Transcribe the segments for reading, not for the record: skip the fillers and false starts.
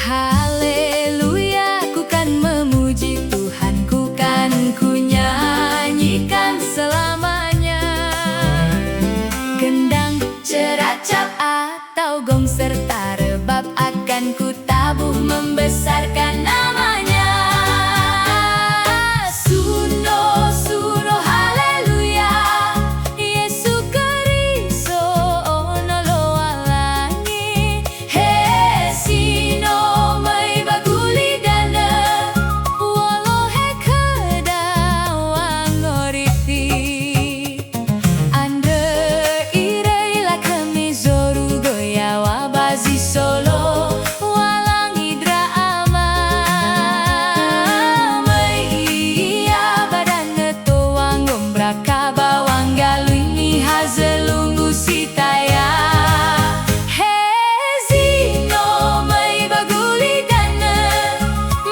Haleluya, ku kan memuji Tuhan, ku kan ku nyanyikan selamanya. Gendang, ceracap atau gong serta rebab akan ku tabuh membesarkan namanya. Suno, suno, haleluya, Yesu Keriso onolo alangi. He sino may baguli dana, walo he kedawang ngorifi. Andre irei la kami zoru goyawa bazi solo walang idra ama. May iya badan ngetuang gombraka bawang galui ni hazelungu sitaya. Hezino may baguli dana,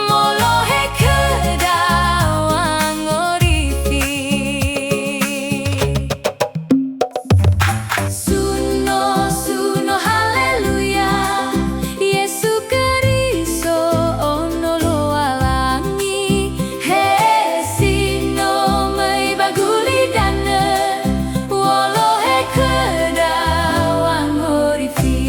molo he kedawang ngorifi. Suno, suno, haleluya, Yesu Keriso onolo alangi. He sino may baguli dana, walo he kedawang ngorifi.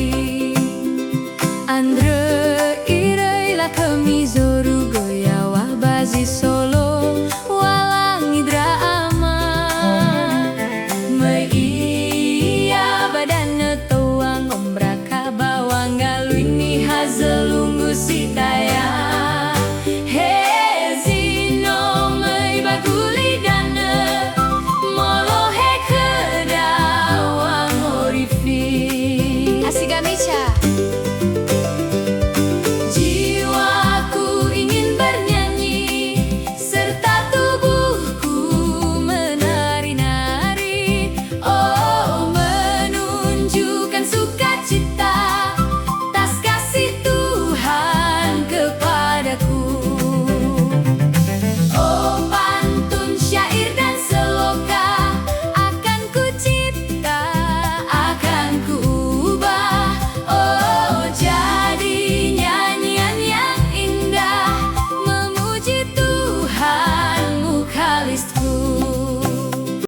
Andre irei la kami zoru goyawa bazi solo walang idra ama. May iya badan tuang ombraka bawang galui ni hazelungu sitaya.